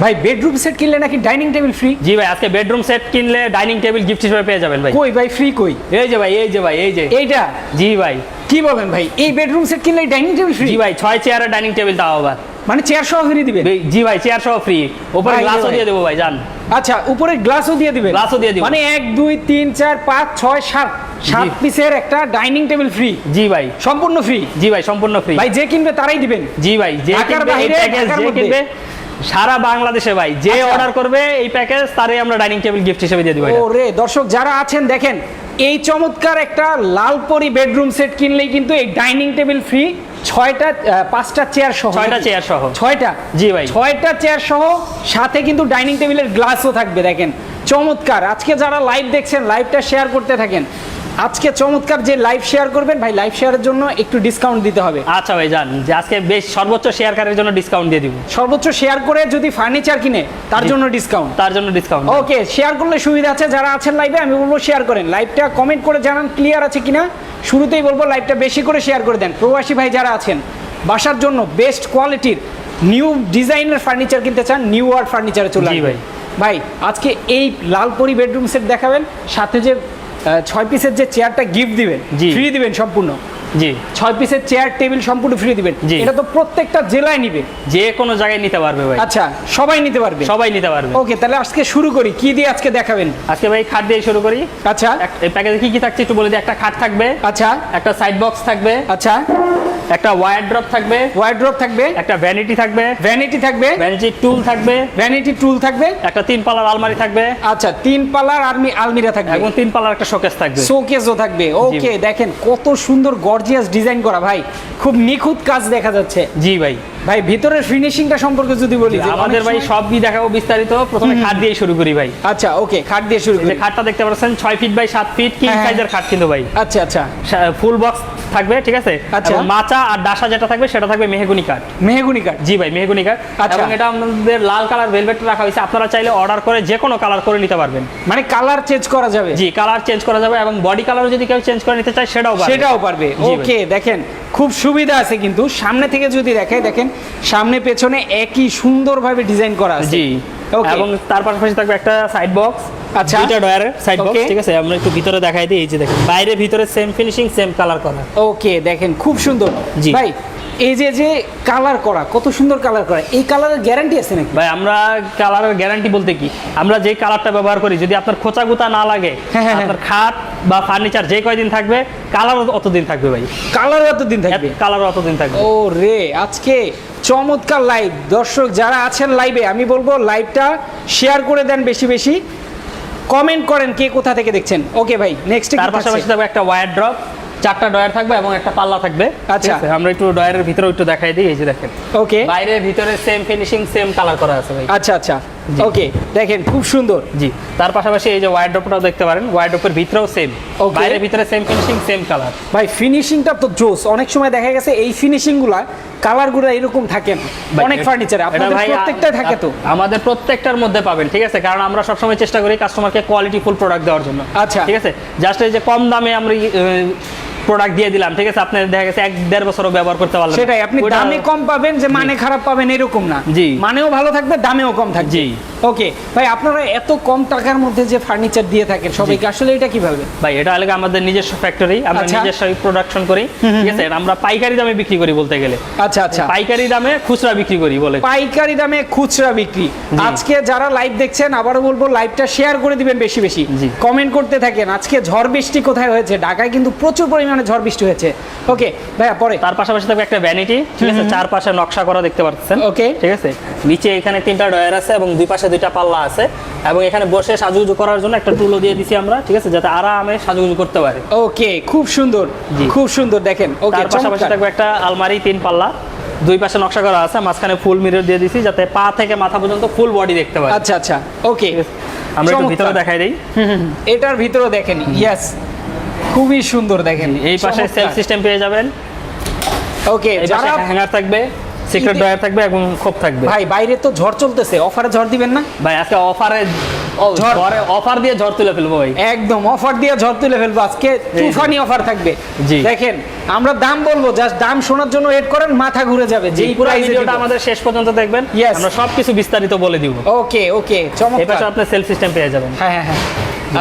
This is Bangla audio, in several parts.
ভাই বেডরুম সেট কিনলে নাকি ডাইনিং টেবিল ফ্রি? জি ভাই, আজকে বেডরুম সেট কিনলে ডাইনিং টেবিল গিফট হিসেবে পেয়ে যাবেন ভাই। কই ভাই ফ্রি কই? এই যে ভাই, এই যে ভাই, এই যে এইটা? জি ভাই। কি বলেন ভাই, এই বেডরুম সেট কিনলে ডাইনিং টেবিল ফ্রি? জি ভাই, 6 চেয়ারের ডাইনিং টেবিল তাও আবার। মানে চেয়ার সহ ফ্রি দিবেন? জি ভাই, চেয়ার সহ ফ্রি, উপরে ভাই, গ্লাসও ভাই। দিয়ে দেবো ভাই, জান। আচ্ছা, উপরে গ্লাসও দিয়ে দিবেন? গ্লাসও দিয়ে দিব। মানে 1 2 3 4 5 6 7 7 পিসের একটা ডাইনিং টেবিল ফ্রি? জি ভাই, সম্পূর্ণ ফ্রি? জি ভাই, সম্পূর্ণ ফ্রি ভাই যে কিনবে তারাই দিবেন? জি ভাই, যে ঢাকার কিনবে এই বাইরে, প্যাকেজ, ঢাকার যে মধ্যে? কিনবে সারা বাংলাদেশে ভাই, যে আচ্ছা। অর্ডার করবে এই প্যাকেজ তারই আমরা ডাইনিং টেবিল গিফট হিসেবে দিয়ে দিব। ওরে দর্শক যারা আছেন দেখেন, এই চমৎকার একটা লালপরি বেডরুম সেট কিনলেই কিন্তু এই ডাইনিং টেবিল ফ্রি, 5টা চেয়ার সহ। 6টা চেয়ার সহ। 6টা? জি ভাই। 6টা চেয়ার সহ, সাথে কিন্তু ডাইনিং টেবিলের গ্লাসও থাকবে। দেখেন চমৎকার। আজকে যারা লাইভ দেখছেন লাইভটা শেয়ার করতে থাকেন। আজকে চমৎকার যে লাইভ শেয়ার করবেন ভাই, লাইভ শেয়ারের জন্য একটু ডিসকাউন্ট দিতে হবে। আচ্ছা ভাই, জান যে আজকে বেশ সর্বোচ্চ শেয়ারকারীর জন্য ডিসকাউন্ট দিয়ে দিব। সর্বোচ্চ শেয়ার করে যদি ফার্নিচার কিনে তার জন্য ডিসকাউন্ট? তার জন্য ডিসকাউন্ট। ওকে, শেয়ার করলে সুবিধা আছে। যারা আছেন লাইভে আমি বলবো শেয়ার করেন, লাইভটা কমেন্ট করে জানান ক্লিয়ার আছে কিনা। শুরুতেই বলবো লাইভটা বেশি করে শেয়ার করে দেন। প্রবাসী ভাই যারা আছেন, বাসার জন্য বেস্ট কোয়ালিটির নিউ ডিজাইনের ফার্নিচার কিনতে চান, নিউ ওয়ার্ল্ড ফার্নিচারে চলে জি আসবেন। ভাই। ভাই আজকে এই লালপরি বেডরুম সেট দেখাবেন, সাথে যে 6 পিসের যে চেয়ারটা গিফট দিবেন, জি। ফ্রি দিবেন সম্পূর্ণ। জি, 6 পিসের চেয়ার টেবিল সম্পূর্ণ ফ্রি দিবেন। জি। এটা তো প্রত্যেকটা জেলায় নিবে? যে কোনো জায়গায় নিতে পারবে ভাই। আচ্ছা, সবাই নিতে পারবে? সবাই নিতে পারবে। ওকে, তাহলে আজকে শুরু করি। কি দিয়ে আজকে দেখাবেন? আজকে ভাই খাট দিয়ে শুরু করি। আচ্ছা এই প্যাকেজে কি কি থাকছে একটু বলে দিই। একটা খাট থাকবে, আচ্ছা একটা সাইড বক্স থাকবে, আচ্ছা, একটা ওয়ারড্রপ থাকবে, ওয়ার্ড্রপ থাকবে, একটা ভ্যানিটি থাকবে, ভ্যানিটি থাকবে, ভ্যানিটি টুল থাকবে, ভ্যানিটি টুল থাকবে, একটা 3 পাল্লার আলমারি থাকবে, আচ্ছা 3 পাল্লার আলমিরা থাকবে, এবং 3 পাল্লার একটা শোকেস থাকবে। শোকেসও থাকবে। ওকে, দেখেন কত সুন্দর গর্জিয়াস ডিজাইন করা ভাই, খুব নিখুঁত কাজ দেখা যাচ্ছে। জি ভাই। ভাই ভিতরের ফিনিশিংটা সম্পর্কে যদি বলি, যে আমাদের অনেক ভাই সময়- সবই দেখাবো বিস্তারিত। প্রথমে খাট দিয়ে শুরু করি ভাই। আচ্ছা ওকে, খাট দিয়ে শুরু এই করি। যে খাটটা দেখতে পাচ্ছেন 6 ফিট বাই 7 ফিট কিং হ্যাঁ, হ্যাঁ। সাইজের খাট কিন্তু ভাই। আচ্ছা আচ্ছা, ফুল বক্স থাকবে, ঠিক আছে। আচ্ছা। এবং মাচা আর ডাসা যেটা থাকবে সেটা থাকবে মেহগনি কাঠ। মেহগুনি কাঠ? জি ভাই, মেহগনি কাঠ। আচ্ছা। এবং এটা আমাদের লাল কালার ভেলভেট রাখা হয়েছে। আপনারা চাইলে অর্ডার করে যে কোনো কালার করে নিতে পারবেন। মানে কালার চেঞ্জ করা যাবে? জি, কালার চেঞ্জ করা যাবে, এবং বডি কালারও যদি কেউ চেঞ্জ করে নিতে চায় সেটাও পারবে। সেটাও পারবে। জি ভাই। ওকে, দেখেন খুব সুবিধা আছে কিন্তু। সামনে থেকে যদি দেখাই, দেখেন সামনে পেছনে একই সুন্দরভাবে ডিজাইন করা আছে। জি। ওকে। এবং তার পাশাপাশি থাকবে একটা সাইড বক্স। আচ্ছা। দুইটা ডয়ারের সাইড বক্স, Okay. ঠিক আছে। আমরা একটু ভিতরে দেখাই দিই। এই যে দেখেন, বাইরে ভিতরে সেম ফিনিশিং, সেম কালার করা। ওকে, দেখেন খুব সুন্দর। জি। ভাই এই যে যে কালার করা, কত সুন্দর কালার করা, এই কালারের গ্যারান্টি আছে নাকি? ভাই আমরা কালারের গ্যারান্টি বলতে কি, আমরা যে কালারটা ব্যবহার করি যদি আপনার খোঁচা গুতা না লাগে, হ্যাঁ, হ্যাঁ, আপনার খাট বা ফার্নিচার যে কয়দিন থাকবে, কালারও অতদিন থাকবে ভাই। কালার এতদিন থাকবে? কালারও অতদিন থাকবে। ও রে, আজকে চমৎকার লাইভ। দর্শক যারা আছেন লাইভে, আমি বলবো লাইভটা শেয়ার করে দেন, বেশি বেশি কমেন্ট করেন কে কোথা থেকে দেখছেন। ওকে ভাই, নেক্সট তার পাশাপাশি থাকবে একটা ওয়ার ড্রপ, 4টা ডয়ার থাকবে এবং একটা পাল্লা থাকবে। আচ্ছা। ঠিক আছে? আমরা একটু ডয়ারের ভিতরে একটু দেখাই দিই। এই যে দেখেন, ওকে, বাইরে ভিতরে সেম ফিনিশিং, সেম কালার করা আছে ভাই। আচ্ছা আচ্ছা, জি। ওকে দেখেন খুব সুন্দর। জি। তার পাশাপাশি এই যে ওয়ারড্রপটাও দেখতে পারেন, ওয়ারড্রপের ভিতরেও সেম, Okay. বাইরে ভিতরে সেম ফিনিশিং, সেম কালার। ভাই ফিনিশিংটা তো জোস। অনেক সময় দেখা গেছে এই ফিনিশিংগুলা, কালারগুলো এরকম থাকে না অনেক ফার্নিচারে। আপনাদের প্রত্যেকটাই থাকে তো? আমাদের প্রত্যেকটার মধ্যে পাবেন, ঠিক আছে। কারণ আমরা সবসময় চেষ্টা করি কাস্টমারকে কোয়ালিটি ফুল প্রোডাক্ট দেওয়ার জন্য। আচ্ছা। ঠিক আছে। জাস্ট এই যে কম দামে আমরা প্রোডাক্ট দিয়ে দিলাম, ঠিক আছে, আপনি দেখা গেছে 1-1.5 বছরও ব্যবহার করতে পারলেন। সেটাই, আপনি দামে কম পাবেন যে মানে খারাপ পাবেন এরকম না। জি। মানেও ভালো থাকবে, দামেও কম থাকবে। জি। ওকে ভাই, আপনারা এত কম টাকার মধ্যে যে ফার্নিচার দিয়ে থাকেন সবাইকে, আসলে এটা কিভাবে? ভাই এটা হলো আমাদের নিজস্ব ফ্যাক্টরি, আমরা আচ্ছা। নিজস্ব প্রোডাকশন করি, ঠিক আছে। আমরা পাইকারি দামে বিক্রি করি বলতে গেলে। আচ্ছা আচ্ছা, পাইকারি দামে খুচরা বিক্রি করি বলে। পাইকারি দামে খুচরা বিক্রি। আজকে যারা লাইভ দেখছেন, আবারও বলবো লাইভটা শেয়ার করে দিবেন বেশি বেশি, জি। কমেন্ট করতে থাকেন। আজকে ঝড় বৃষ্টি কোথায় হয়েছে? ঢাকায় কিন্তু প্রচুর পরিমাণে ঝড় বৃষ্টি হয়েছে। ওকে ভাইয়া, পরে তার পাশাপাশি থাকবে একটা ভ্যানিটি, ঠিক আছে, চারপাশে নকশা করা দেখতে পাচ্ছেন। Okay. ঠিক আছে। নিচে এখানে 3টা ডয়ার আছে এবং দুই পাশে 2টা পাল্লা আছে, এবং এখানে বসে সাজুগুজু করার জন্য একটা টুলও দিয়ে দিছি আমরা, ঠিক আছে, যাতে আরামে সাজুগুজু করতে পারে। ওকে, খুব সুন্দর, জি। খুব সুন্দর দেখেন। ওকে, তার পাশাপাশি থাকবে একটা আলমারি 3 পাল্লা, দুই পাশে নকশা করা আছে, মাঝখানে ফুল মিরর দিয়ে দিছি যাতে পা থেকে মাথা পর্যন্ত ফুল বডি দেখতে পারে। আচ্ছা আচ্ছা, ওকে, আমরা একটু ভিতরে দেখাই দেই। এটার ভিতরেও দেখেন, ইয়েস, খুবই সুন্দর দেখেন। এই পাশে সেলফ সিস্টেম পেয়ে যাবেন। ওকে, এই পাশে যারা হ্যাঙ্গার থাকবে, সিক্রেট ডয়ার থাকবে এবং খোপ থাকবে। ভাই বাইরে তো ঝড় চলতেছে, অফারে ঝড় দিবেন না? ভাই আজকে অফারে ঝড় অফার দিয়ে ঝড় তুলে ফেলবো ভাই। একদম অফার দিয়ে ঝড় তুলে ফেলবো আজকে, তুফানি অফার থাকবে। জি। দেখেন আমরা দাম বলবো, জাস্ট দাম শোনার জন্য ওয়েট করেন, মাথা ঘুরে যাবে যে এই পুরো প্রাইসে ভিডিওটা আমাদের শেষ পর্যন্ত দেখবেন, Yes. আমরা সবকিছু বিস্তারিত বলে দিব। ওকে ওকে এই চমৎকার। পাশে আপনি সেলফ সিস্টেম পেয়ে যাবেন। হ্যাঁ হ্যাঁ হ্যাঁ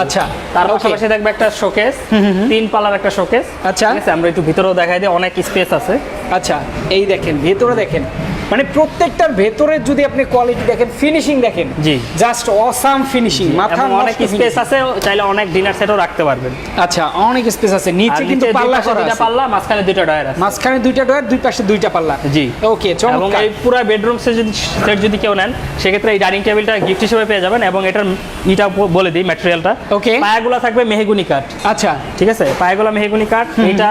আচ্ছা তার okay, পাশাপাশি দেখবে একটা শোকেস, 3 পাল্লার একটা শোকেস। আচ্ছা। ঠিক আছে, আমরা একটু ভিতরেও দেখাই দিই, অনেক স্পেস আছে। আচ্ছা এই দেখেন ভেতরে দেখেন, মানে প্রত্যেকটার ভেতরে যদি আপনি কোয়ালিটি দেখেন, ফিনিশিং দেখেন, জি। জাস্ট অসাম ফিনিশিং, মাথা এবং অনেক স্পেস আছে, চাইলে অনেক ডিনার সেটও রাখতে পারবেন। আচ্ছা অনেক স্পেস আছে, নিচে আর কিন্তু নিচে পাল্লা করা দুইটা আছে, পাল্লা, মাঝখানে দুইটা ডয়ার আছে। মাঝখানে দুইটা ডয়ার, দুই পাশে দুইটা পাল্লা। জি। ওকে এবং চমৎকার। এই পুরো বেডরুম সেট যদি কেউ নেন, সেক্ষেত্রে এই ডাইনিং টেবিলটা গিফট হিসেবে পেয়ে যাবেন। এবং এটার ইটা বলে দিই, ম্যাটেরিয়ালটা Okay. পায়াগুলো থাকবে মেহগুনি কাঠ। আচ্ছা ঠিক আছে, পায়াগুলো মেহগুনি কাঠ। এটা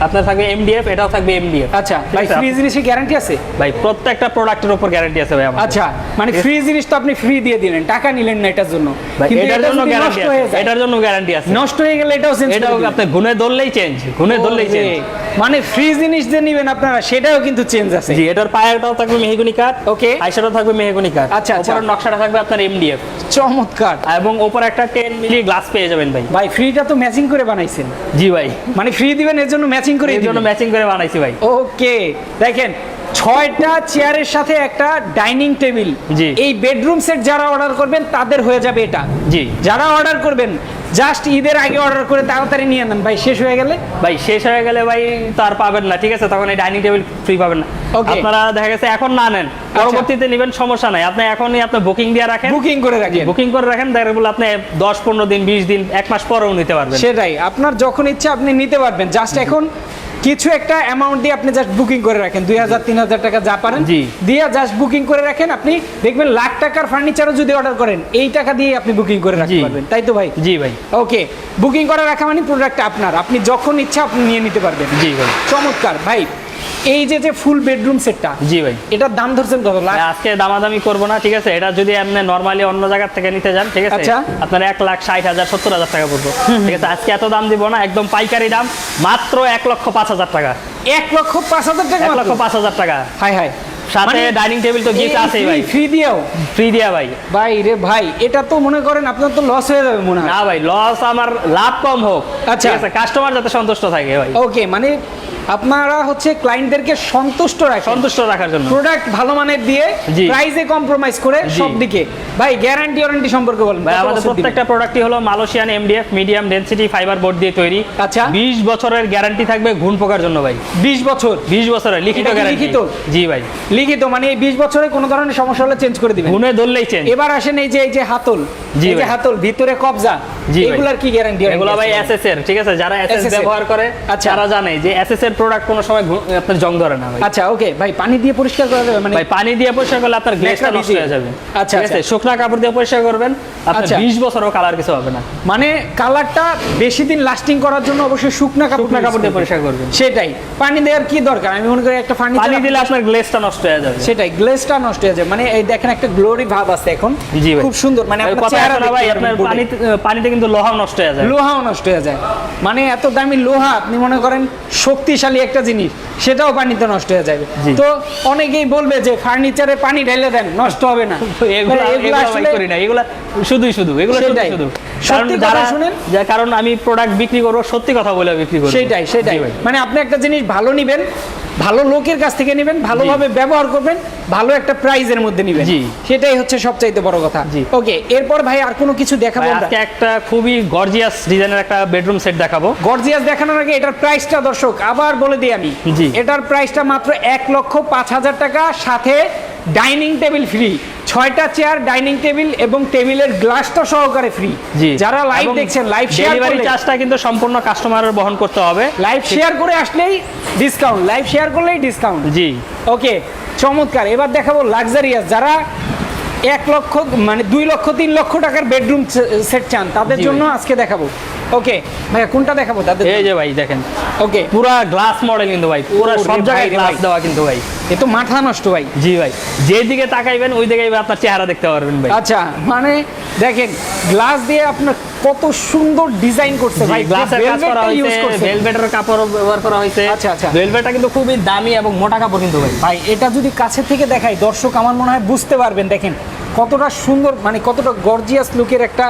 আপনার থাকবে এমডিএফ, এটাও থাকবে এমডিএফ। আচ্ছা ভাই ফ্রি জিনিসের গ্যারান্টি আছে? ভাই প্রত্যেকটা প্রোডাক্টের উপর গ্যারান্টি আছে ভাই আমাদের। আচ্ছা মানে ফ্রি জিনিস তো আপনি ফ্রি দিয়ে দিলেন, টাকা নিলেন না এটার জন্য, ভাই, কিন্তু এটার এটা জন্য যদি গ্যারান্টি নষ্ট হয়ে আছে, যায়, এটার জন্য গ্যারান্টি আছে। নষ্ট হয়ে গেলে এটাও চেঞ্জ এটাও আপনি গুনে ধরলেই চেঞ্জ, গুনে ধরলেই চেঞ্জ। মানে ফ্রি জিনিস যে নেবেন আপনারা সেটাও কিন্তু চেঞ্জ আছে। জি, এটার পায়াটাও থাকবে মেহগুনি কাঠ, Okay. আইসাটাও থাকবে মেহগুনি কাঠ। আচ্ছা, আচ্ছা। উপরের নকশাটা থাকবে আপনার এমডিএফ, চমৎকার। এবং উপরে একটা 10 মিলি গ্লাস পেয়ে যাবেন ভাই। ভাই ফ্রিটা তো ম্যাচিং করে বানাইছেন, জি ভাই, মানে ফ্রি দিবেন এর জন্য ম্যাচিং করে এর জন্য ম্যাচিং করে বানাইছি ভাই। ওকে দেখেন 6টা চেয়ারের সাথে একটা ডাইনিং টেবিল। জি। এই বেডরুম সেট যারা অর্ডার করবেন তাদের হয়ে যাবে এটা। জি। যারা অর্ডার করবেন জাস্ট ঈদের আগে অর্ডার করে তাড়াতাড়ি নিয়ে নেন ভাই, শেষ হয়ে গেলে ভাই শেষ হয়ে গেলে ভাই তো আর পাবেন না, ঠিক আছে, তখন এই ডাইনিং টেবিল ফ্রি পাবেন না। Okay. আপনারা দেখা গেছে এখন না নেন, পরবর্তীতে নেবেন, সমস্যা নাই। আপনি এখনই আপনি বুকিং দিয়ে রাখেন, বুকিং করে রাখেন। বুকিং করে রাখেন, দেখা গেল আপনি 10-15 দিন, 20 দিন, 1 মাস পরেও নিতে পারবেন। সেটাই, আপনার যখন ইচ্ছা আপনি নিতে পারবেন। জাস্ট এখন কিছু একটা অ্যামাউন্ট দিয়ে আপনি জাস্ট বুকিং করে রাখেন, 2000-3000 টাকা যা পারেন জি। দিয়ে জাস্ট বুকিং করে রাখেন। আপনি দেখবেন লাখ টাকার ফার্নিচারও যদি অর্ডার করেন এই টাকা দিয়ে আপনি বুকিং করে রাখতে জি। পারবেন, তাই তো ভাই? জি ভাই। ওকে বুকিং করে রাখা মানে প্রোডাক্ট আপনার, আপনি যখন ইচ্ছা আপনি নিয়ে নিতে পারবেন। জি ভাই। চমৎকার ভাই। এই যে ফুল বেডরুম সেটটা, জি ভাই। এটার দাম ধরছেন কত? লাখ? আজকে দামাদামি করবো না, ঠিক আছে। এটা যদি আপনি নরমালি অন্য জায়গা থেকে নিতে যান, ঠিক আছে, আচ্ছা। আপনার 1,60,000 70,000 টাকা পড়বো, ঠিক আছে। আজকে এত দাম দিব না, একদম পাইকারি দাম, মাত্র 1,05,000 টাকা। 1,05,000 টাকা? 1,05,000 টাকা। হাই হাই, সাথে ডাইনিং টেবিল তো গিফট আছেই ভাই, ফ্রি দিয়েও? ফ্রি দিয়া ভাই। ভাই রে ভাই, এটা তো মনে করেন আপনার তো লস হয়ে যাবে মনে হয়। না ভাই, লস আমার, লাভ কম হোক, আচ্ছা। ঠিক আছে, কাস্টমার যাতে সন্তুষ্ট থাকে ভাই, ওকে মানে আপনারা হচ্ছে ক্লায়েন্টদেরকে সন্তুষ্ট রাখেন, সন্তুষ্ট রাখার জন্য প্রোডাক্ট ভালো মানের দিয়ে জি। প্রাইসে কম্প্রোমাইজ করে জি। সব দিকে। ভাই গ্যারান্টি ওয়ারেন্টি সম্পর্কে বলেন। ভাই কত আমাদের বছর দিবেন? প্রত্যেকটা প্রোডাক্টই হলো Malaysian MDF medium density fibre board দিয়ে তৈরি। আচ্ছা। 20 বছরের গ্যারান্টি থাকবে ঘুণ পোকার জন্য ভাই। 20 বছর 20 বছরের লিখিত এটা কি গ্যারান্টি। লিখিত? জি ভাই, লিখিত, মানে এই 20 বছরে কোনো ধরনের সমস্যা হলে চেঞ্জ করে দিবেন। ঘুণে ধরলেই চেঞ্জ। এবার আসেন এই যে হাতল, জি এই যে ভাই। হাতল ভিতরে কবজা, জি ভাই। এগুলার কি গ্যারান্টি? এগুলো ভাই এসএস এর, ঠিক আছে, যারা এসএস SS ব্যবহার করে আচ্ছা। তারা জানে যে এসএস এর প্রোডাক্ট কোনো সময় আপনার জং ধরে না ভাই। আচ্ছা ওকে ভাই, পানি দিয়ে পরিষ্কার করা যাবে মানে? ভাই পানি দিয়ে পরিষ্কার করলে আপনার গ্লেজটা ন্যাকড়া নষ্ট ভিজিয়ে? হয়ে যাবে। আচ্ছা, ঠিক আছে, আচ্ছা। শুকনা কাপড় দিয়ে পরিষ্কার করবেন, আপনার আচ্ছা। 20 বছরও কালার কিছু হবে না। মানে কালারটা বেশি দিন লাস্টিং করার জন্য অবশ্যই শুকনা কাপড় দিয়ে পরিষ্কার করবেন। সেটাই, পানি দেওয়ার কি দরকার? আমি মনে করি একটা পানি ফার্নিচার দিলে আপনার গ্লেজটা নষ্ট হয়ে যাবে। সেটাই, গ্লেজটা নষ্ট হয়ে যায়। মানে এই দেখেন একটা গ্লোরি ভাব আছে এখন, জি ভাই। খুব সুন্দর। মানে আপনার কথা চেহারা এখন ভাই দেখতে আপনার পারবেন board-এ। পানিতে কিন্তু লোহাও নষ্ট হয়ে যায়। লোহাও নষ্ট হয়ে যায়, মানে এত দামি লোহা আপনি মনে করেন শক্তিশালী একটা জিনিস, সেটাও পানিতে নষ্ট হয়ে যাবে। জি। তো অনেকেই বলবে যে ফার্নিচারে পানি ঢেলে দেন নষ্ট হবে না, এগুলা ভাই করি না, এগুলা শুধু এগুলো সেটাই। শুধু সত্যি কথা শুনেন, কারণ আমি প্রোডাক্ট বিক্রি করবো, সত্যি কথা বলে বিক্রি করবো। সেটাই জি ভাই। মানে আপনি একটা জিনিস ভালো নিবেন, ভালো লোকের কাছ থেকে নেবেন, ভালোভাবে ব্যবহার করবেন, ভালো একটা প্রাইজের মধ্যে নিবেন, জি। সেটাই হচ্ছে সবচাইতে বড় কথা। জি। ওকে এরপর ভাই আর কোনো কিছু দেখাবো ভাই, আমরা? আজকে একটা খুবই গর্জিয়াস ডিজাইনের একটা বেডরুম সেট দেখাবো। গর্জিয়াস দেখানোর আগে এটার প্রাইসটা দর্শক আবার বলে দিই আমি। জি। এটার প্রাইসটা মাত্র 1,05,000 টাকা, সাথে ডাইনিং টেবিল ফ্রি, 6টা চেয়ার, ডাইনিং টেবিল এবং টেবিলের গ্লাসটা সহকারে ফ্রি। জি। যারা লাইভ এবং দেখছেন, লাইভ শেয়ার ডেলিভারি করলে, চার্জটা কিন্তু সম্পূর্ণ কাস্টমারের বহন করতে হবে। লাইভ শেয়ার করে আসলেই ডিসকাউন্ট, লাইভ শেয়ার করলেই ডিসকাউন্ট। জি। ওকে চমৎকার। এবার দেখাবো লাক্সারিয়াস, যারা 1 লক্ষ মানে 2 লক্ষ 3 লক্ষ টাকার বেডরুম সেট চান তাদের জি জন্য ভাই। আজকে দেখাবো। ওকে ভাইয়া কোনটা দেখাবো তাদের? এই যে ভাই দেখেন, ওকে পুরা গ্লাস মডেল কিন্তু ভাই, পুরা ওরে সব ভাই জায়গায় রে গ্লাস ভাই। দেওয়া কিন্তু ভাই। এ তো মাথা নষ্ট ভাই। জি ভাই, যেদিকে তাকাইবেন ওই দিকে আপনার চেহারা দেখতে পারবেন ভাই। আচ্ছা মানে দেখেন গ্লাস দিয়ে আপনার কত সুন্দর ডিজাইন করছে ভাই, গ্লাসের কাজ করা ইউজ হয়েছে, করছে ভেলভেটের কাপড় ব্যবহার করা হয়েছে। আচ্ছা, আচ্ছা। ভেলভেটটা কিন্তু খুবই দামি এবং মোটা কাপড় কিন্তু ভাই। ভাই। এটা যদি কাছে থেকে দেখাই দর্শক আমার মনে হয় বুঝতে পারবেন। দেখেন কতটা সুন্দর, মানে কতটা গর্জিয়াস লুকের একটা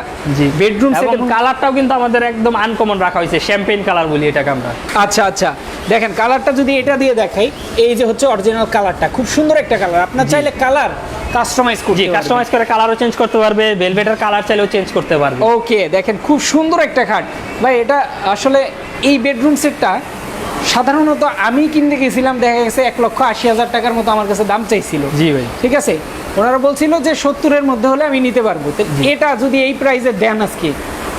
বেডরুম সেট। এবং কালারটাও কিন্তু আমাদের একদম আনকমন রাখা হয়েছে, শ্যাম্পেইন কালার বলি এটাকে আমরা। আচ্ছা আচ্ছা, দেখেন কালারটা যদি এটা দিয়ে দেখাই, এই যে হচ্ছে অরিজিনাল কালারটা, খুব সুন্দর একটা কালার। আপনার চাইলে কালার কাস্টমাইজ করতে পারবেন, কাস্টমাইজ করে কালারও চেঞ্জ করতে পারবে, ভেলভেটের কালার চাইলেও চেঞ্জ করতে পারবে। ওকে, দেখেন খুব সুন্দর একটা খাট ভাই। এটা আসলে এই বেডরুম সেটটা সাধারণত আমি কিনতে গেছিলাম, দেখা গেছে 1,80,000 টাকার মতো আমার কাছে দাম চাইছিল। জি ভাই, ঠিক আছে, ওনারা বলছিল যে 70-এর মধ্যে হলে আমি নিতে পারবো। তো এটা যদি এই প্রাইসে দেন আজকে,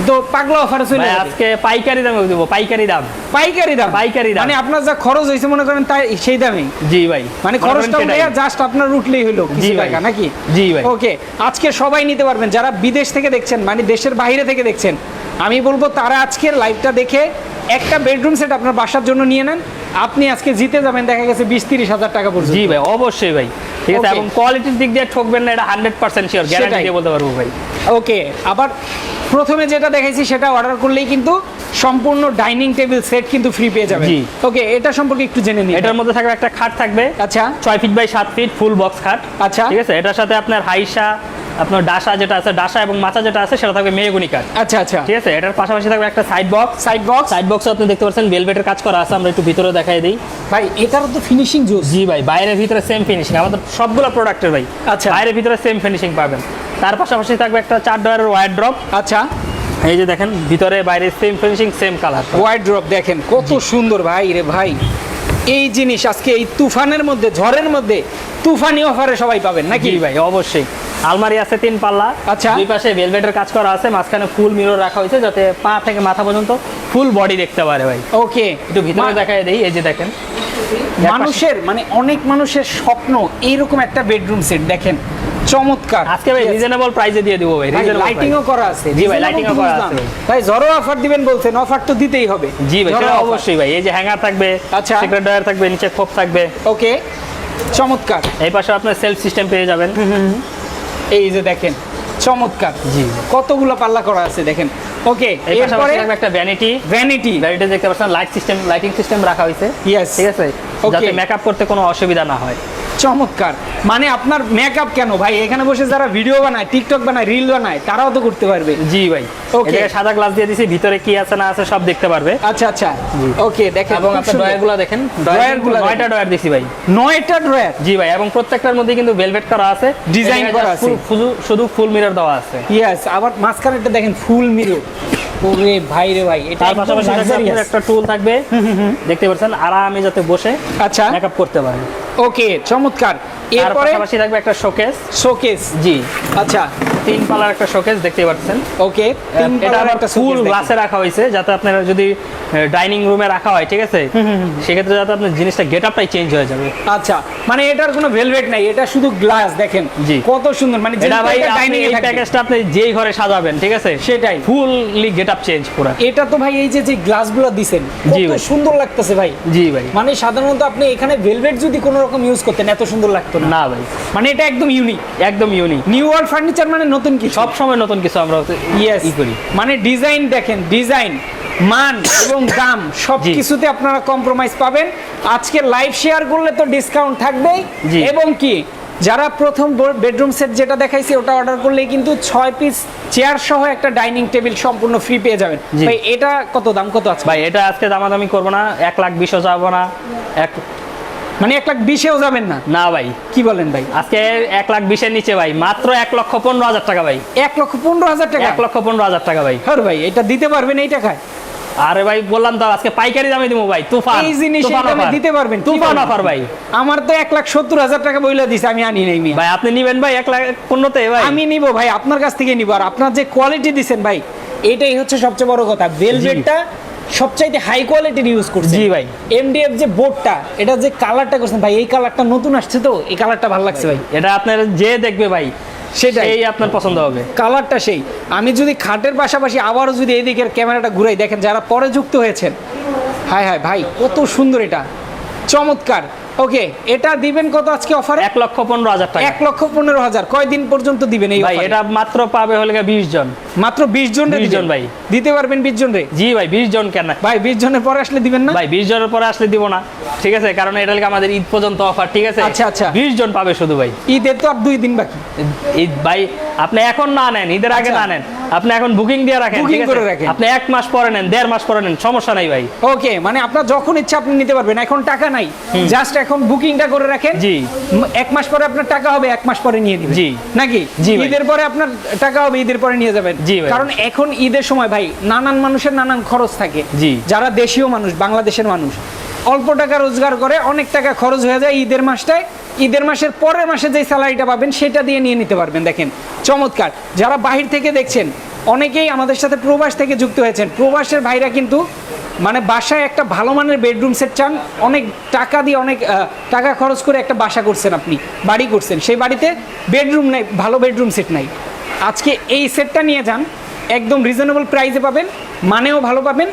তো পাগলা অফারে চলে যাবে। আজকে পাইকারি দামে দেব, পাইকারি দাম। পাইকারি দাম, পাইকারি দাম, মানে আপনার যা খরচ হয়েছে মনে করেন তাই সেই দামেই। জি ভাই, মানে খরচটা জাস্ট আপনার উঠলেই হলো কিছু টাকা নাকি? জি ভাই। ওকে, আজকে সবাই নিতে পারবেন, যারা বিদেশ থেকে দেখছেন, মানে দেশের বাইরে থেকে দেখছেন, আমি বলবো তারা আজকের লাইভটা দেখে একটা বেডরুম সেট আপনার বাসার জন্য নিয়ে নেন। আপনি আজকে জিতে যাবেন দেখা গেছে 20-30 হাজার টাকা পর্যন্ত। জি ভাই, অবশ্যই ভাই, ঠিক আছে। Okay. এবং কোয়ালিটির দিক দিয়ে ঠকবেন না, এটা 100% শিওর, গ্যারান্টি দিয়ে বলতে পারবো ভাই। ওকে, আবার প্রথমে যেটা দেখাইছি সেটা অর্ডার করলেই কিন্তু সম্পূর্ণ ডাইনিং টেবিল সেট কিন্তু ফ্রি পেয়ে যাবেন। জি। ওকে, এটা সম্পর্কে একটু জেনে নিন। এটার মধ্যে থাকবে একটা খাট থাকবে, আচ্ছা 6 feet by 7 feet full box খাট। আচ্ছা। ঠিক আছে, এটার সাথে আপনার হাইসা, আপনার ডাসা যেটা আছে, ডাসা এবং মাচা যেটা আছে সেটা থাকবে মেহগনি কাঠ। আচ্ছা আচ্ছা, ঠিক আছে, এটার পাশাপাশি থাকবে একটা সাইড বক্স। সাইড বক্স আপনি দেখতে পাচ্ছেন ভেলভেটের কাজ করা আছে, আমরা একটু ভিতরে দেখাই দিই ভাই। এটারও তো ফিনিশিং জোস। জি ভাই, বাইরে ভিতরে সেম ফিনিশিং, আমাদের সবগুলো প্রোডাক্টের ভাই। আচ্ছা। বাইরে ভিতরে সেম ফিনিশিং পাবেন। তার পাশাপাশি থাকবে একটা 4 ডয়ারের ওয়ারড্রপ। আচ্ছা, এই যে দেখেন ভিতরে বাইরে same finishing same colour. Wardrobe দেখেন কত সুন্দর ভাই রে ভাই। এই জিনিস আজকে এই তুফানের মধ্যে, ঝড়ের মধ্যে তুফানি অফারে সবাই পাবেন নাকি? জি ভাই, অবশ্যই। আলমারি আছে 3 পাল্লা। আচ্ছা। দুই পাশে ভেলভেটের কাজ করা আছে, মাঝখানে ফুল মিরর রাখা হয়েছে যাতে পা থেকে মাথা পর্যন্ত ফুল বডি দেখতে পারে ভাই। ওকে, একটু ভিতরে দেখাই দেই, এই যে দেখেন মানুষের মানে অনেক মানুষের স্বপ্ন এইরকম একটা বেডরুম সেট। দেখেন চমৎকার। আজকে ভাই রিজনেবল প্রাইসে দিয়ে দিব ভাই। লাইটিংও করা আছে। জি ভাই, লাইটিংও করা আছে ভাই। জরো অফার দিবেন বলছেন, অফার তো দিতেই হবে। জি ভাই, সেটা অবশ্যই ভাই। এই যে হ্যাঙ্গার থাকবে, আচ্ছা। সিক্রেট ডয়ার থাকবে, নিচে খোপ থাকবে। ওকে, চমৎকার। এই পাশে আপনার সেলফ সিস্টেম পেয়ে যাবেন। এই যে দেখেন চমৎকার। জি, কতগুলো পাল্লা করা আছে দেখেন। ওকে, এই পাশে এরপরে থাকবে একটা ভ্যানিটি। ভ্যানিটি দেখতে পাচ্ছেন লাইটিং সিস্টেম রাখা হয়েছে। ইয়েস, ঠিক আছে, Okay. যাতে মেকআপ করতে কোনো অসুবিধা না হয়। চমৎকার। মানে আপনার মেকআপ কেন ভাই, এখানে বসে যারা ভিডিও বানায়, টিকটক বানায়, রিল বানায়, তারাও তো করতে পারবে। জি ভাই, Okay. এই সাদা গ্লাস দিয়ে দিছি, ভিতরে কি আছে না আছে সব দেখতে পারবে। আচ্ছা আচ্ছা, ওকে দেখেন। এবং আপনার ডয়ারগুলো দেখেন, ডয়ারগুলো 9টা ডয়ার দিছি ভাই। 9টা ড্রয়ার। জি ভাই, এবং প্রত্যেকটার মধ্যে কিন্তু ভেলভেট করা আছে, ডিজাইন করা আছে, শুধু ফুল মিরর দেওয়া আছে। ইয়েস, আবার মাঝখানেরটা দেখেন ফুল মিরর। ওরে ভাই রে ভাই, এটা তার পাশাপাশি একটা টুল থাকবে, দেখতে পাচ্ছেন, আরামে যাতে বসে আচ্ছা মেকআপ করতে পারে। ওকে, চমৎকার। তার এরপরে পাশাপাশি থাকবে একটা শোকেস। শোকেস। জি, আচ্ছা 3 পাল্লার একটা শোকেস দেখতে পাচ্ছেন। ওকে, এটা আবার ফুল গ্লাসে রাখা হয়েছে যাতে আপনারা যদি ডাইনিং রুমে রাখা হয়, ঠিক আছে, সেক্ষেত্রে যাতে আপনার জিনিসটা গেটআপটাই চেঞ্জ হয়ে যাবে। আচ্ছা, মানে এটার কোনো ভেলভেট নাই, এটা শুধু গ্লাস। দেখেন জি, কত সুন্দর। মানে এটা ভাই ডাইনিং এই প্যাকেজটা আপনি যেই ঘরে সাজাবেন, ঠিক আছে, সেটাই ফুললি গেটআপ চেঞ্জ পুরো। এটা তো ভাই এই যে গ্লাসগুলো দিছেন জি কত ভাই, সুন্দর লাগতেছে ভাই। জি ভাই, মানে সাধারণত আপনি এখানে ভেলভেট যদি কোনো রকম ইউজ করতেন এত সুন্দর লাগতো না। না ভাই, মানে এটা একদম ইউনিক, একদম ইউনিক। নিউ ওয়ার্ল্ড ফার্নিচার মানে নতুন কিছু, সব সময় নতুন কিছু আমরা ইয়েস করি। মানে ডিজাইন দেখেন, ডিজাইন, মান এবং দাম সব কিছুতে আপনারা কম্প্রোমাইজ পাবেন। আজকে লাইভ শেয়ার করলে তো ডিসকাউন্ট থাকবেই। এবং কি যারা প্রথম বেডরুম সেট যেটা দেখাইছি ওটা অর্ডার করলেই কিন্তু 6 পিস চেয়ার সহ একটা ডাইনিং টেবিল সম্পূর্ণ ফ্রি পেয়ে যাবেন। ভাই এটা কত দাম কত আছে ভাই? এটা আজকে দামাদামি করবো না, 1,20,000 যাবো না, মানে 1,20,000 যাবেন না? না ভাই, কি বলেন ভাই? আজকে 1,20,000 নিচে ভাই, মাত্র 1,15,000 টাকা ভাই। 1,15,000 টাকা? 1,15,000 টাকা ভাই। হ্যাঁ ভাই, এটা দিতে পারবেন এই টাকায়? আরে ভাই বললাম তো আজকে পাইকারি দামে দিব ভাই। তুফান, এই জিনিস এই দামে দিতে পারবেন? তুফান অফার ভাই। আমার তো 1,70,000 টাকা বইলা দিছে, আমি আনি নাই মিয়া। ভাই আপনি নিবেন ভাই 1,15,000-তে ভাই? আমি নিব ভাই, আপনার কাছ থেকে নিব। আর আপনার যে কোয়ালিটি দিবেন ভাই, এটাই হচ্ছে সবচেয়ে বড় কথা। ভেলভেটটা সবচাইতে হাই কোয়ালিটির ইউজ করছেন। জি ভাই, এমডিএফ যে বোর্ডটা, এটা যে কালারটা করছেন ভাই, এই কালারটা নতুন আসছে তো, এই কালারটা ভালো লাগছে ভাই। এটা আপনার যে দেখবে ভাই সেটাই আপনার পছন্দ হবে, কালারটা সেই। আমি যদি খাটের পাশাপাশি আবারও যদি এই দিকের ক্যামেরাটা ঘুরাই, দেখেন যারা পরে যুক্ত হয়েছেন, হায় হায় ভাই কত সুন্দর, এটা চমৎকার। ওকে, এটা দিবেন কত আজকে অফারে? 1,15,000 টাকা। 1,15,000। কয়দিন পর্যন্ত দিবেন এই ভাই অফারে? এটা মাত্র পাবে হলে 20 জন। মাত্র 20 জন রে 20 জন দিবেন? ভাই। দিতে পারবেন 20 জন রে? জি ভাই 20 জন কেন ভাই 20 জনের পরে আসলে দিবেন না? ভাই 20 জনের পরে আসলে দিব না, ঠিক আছে, কারণ এটা হলো আমাদের ঈদ পর্যন্ত অফার, ঠিক আছে। আচ্ছা, আচ্ছা। 20 জন পাবে শুধু ভাই। ঈদের তো আর 2 দিন বাকি। ঈদ ভাই আপনি এখন না নেন, ঈদের আগে আচ্ছা। না নেন, আপনি এখন বুকিং দিয়ে রাখেন, Booking ঠিক আছে? করে রাখেন। আপনি 1 মাস পরে নেন, 1.5 মাস পরে নেন, সমস্যা নাই ভাই। ওকে, মানে আপনার যখন ইচ্ছা আপনি নিতে পারবেন, এখন টাকা নাই, জাস্ট এখন বুকিংটা করে রাখেন। জি। 1 মাস পরে আপনার টাকা হবে, 1 মাস পরে নিয়ে দিবেন। জি। নাকি? জি ভাই। ঈদের পরে আপনার টাকা হবে, ঈদের পরে নিয়ে যাবেন। জি ভাই। কারণ এখন ঈদের সময় ভাই নানান মানুষের নানান খরচ থাকে। জি। যারা দেশীয় মানুষ, বাংলাদেশের মানুষ অল্প টাকা রোজগার করে, অনেক টাকা খরচ হয়ে যায় ঈদের মাসটায়। ঈদের মাসের পরের মাসে যে স্যালারিটা পাবেন সেটা দিয়ে নিয়ে নিতে পারবেন। দেখেন চমৎকার। যারা বাহির থেকে দেখছেন, অনেকেই আমাদের সাথে প্রবাস থেকে যুক্ত হয়েছেন। প্রবাসের ভাইরা কিন্তু মানে বাসায় একটা ভালো মানের বেডরুম সেট চান, অনেক টাকা দিয়ে অনেক টাকা খরচ করে একটা বাসা করছেন, আপনি বাড়ি করছেন, সেই বাড়িতে বেডরুম নেই, ভালো বেডরুম সেট নাই। আজকে এই সেটটা নিয়ে যান, একদম রিজনেবল প্রাইসে পাবেন, মানেও ভালো পাবেন,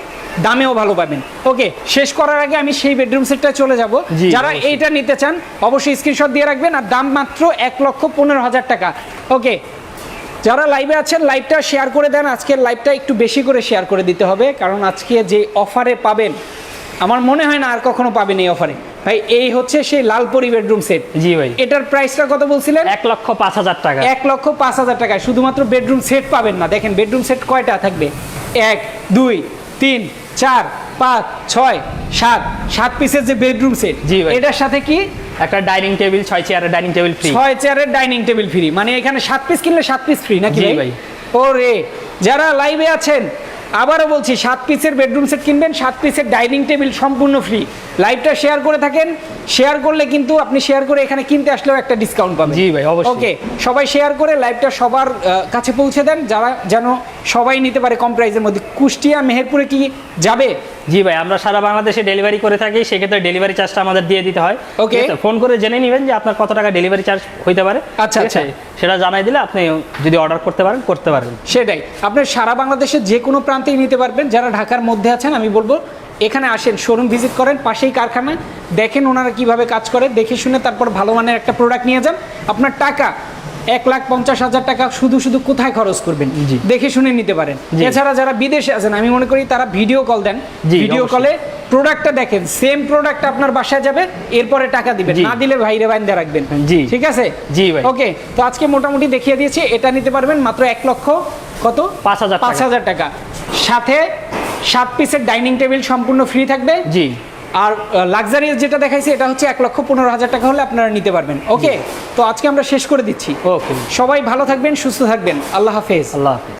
দামেও ভালো পাবেন। ওকে, শেষ করার আগে আমি সেই বেডরুম সেটটা চলে যাব। জি, যারা অবশ্যই। এইটা নিতে চান অবশ্যই স্ক্রিনশট দিয়ে রাখবেন, আর দাম মাত্র 1,15,000 টাকা। ওকে, যারা লাইভে আছেন লাইভটা শেয়ার করে দেন। আজকের লাইভটা একটু বেশি করে শেয়ার করে দিতে হবে, কারণ আজকে যে অফারে পাবেন আমার মনে হয় না আর কখনো পাবেন এই অফারে। ভাই এই হচ্ছে সেই লালপরি বেডরুম সেট। জি ভাই। এটার প্রাইসটা কত বলছিলেন? 1,05,000 টাকা। 1,05,000 টাকায় শুধুমাত্র বেডরুম সেট পাবেন না। দেখেন বেডরুম সেট কয়টা থাকবে? 1 2 3 4 5 6 7 7 পিসের যে বেডরুম সেট। জি ভাই। এটার সাথে কি একটা ডাইনিং টেবিল, 6 চেয়ারের ডাইনিং টেবিল ফ্রি। 6 চেয়ারের ডাইনিং টেবিল ফ্রি, মানে এখানে 7 পিস কিনলে 7 পিস ফ্রি নাকি জি ভাই? ভাই। ওরে, যারা লাইভে আছেন আবারও বলছি 7 পিসের বেডরুম সেট কিনবেন, 7 পিসের ডাইনিং টেবিল সম্পূর্ণ ফ্রি। লাইভটা শেয়ার করে থাকেন, শেয়ার করলে কিন্তু আপনি শেয়ার করে এখানে কিনতে আসলেও একটা ডিসকাউন্ট পাবেন। জি ভাই, অবশ্যই। ওকে, সবাই শেয়ার করে লাইভটা সবার কাছে পৌঁছে দেন, যারা যেন সবাই নিতে পারে কম প্রাইসের মধ্যে। কুষ্টিয়া মেহেরপুরে কি যাবে? জি ভাই, আমরা সারা বাংলাদেশে ডেলিভারি করে থাকি, সেক্ষেত্রে ডেলিভারি চার্জটা আমাদের দিয়ে দিতে হয়। Okay. ঠিক আছে? ফোন করে জেনে নেবেন যে আপনার কত টাকা ডেলিভারি চার্জ হইতে পারে। আচ্ছা, ঠিক আছে? আচ্ছা। সেটা জানাই দিলে আপনি যদি অর্ডার করতে পারেন, করতে পারবেন। সেটাই, আপনার সারা বাংলাদেশের যে কোনো প্রান্তেই নিতে পারবেন। যারা ঢাকার মধ্যে আছেন আমি বলবো এখানে আসেন, শোরুম ভিজিট করেন, পাশেই কারখানা, দেখেন ওনারা কিভাবে কাজ করে, দেখে শুনে তারপর ভালো মানের একটা প্রোডাক্ট নিয়ে যান। আপনার টাকা 1,50,000 টাকা শুধু শুধু কোথায় খরচ করবেন? জি। দেখে শুনে নিতে পারেন। জি। এছাড়া যারা বিদেশে আছেন আমি মনে করি তারা ভিডিও কল দেন, জি, ভিডিও অবশ্যই। কলে প্রোডাক্টটা দেখেন, সেম প্রোডাক্ট আপনার বাসায় যাবে, এরপরে টাকা দিবেন, জি। না দিলে ভাইরে বাইন্দা রাখবেন। জি। ঠিক আছে? জি ভাই। ওকে, তো আজকে মোটামুটি দেখিয়ে দিয়েছি। এটা নিতে পারবেন মাত্র 1,00,000 কত? 5,000 টাকা। 5,000 টাকা। সাথে 7 পিসের ডাইনিং টেবিল সম্পূর্ণ ফ্রি থাকবে। জি। আর লাক্সারিয়াস যেটা দেখাইছি এটা হচ্ছে 1,15,000 টাকা হলে আপনারা নিতে পারবেন। ওকে, তো আজকে আমরা শেষ করে দিচ্ছি। ওকে। সবাই ভালো থাকবেন, সুস্থ থাকবেন। আল্লাহ হাফেজ। আল্লাহ হাফেজ।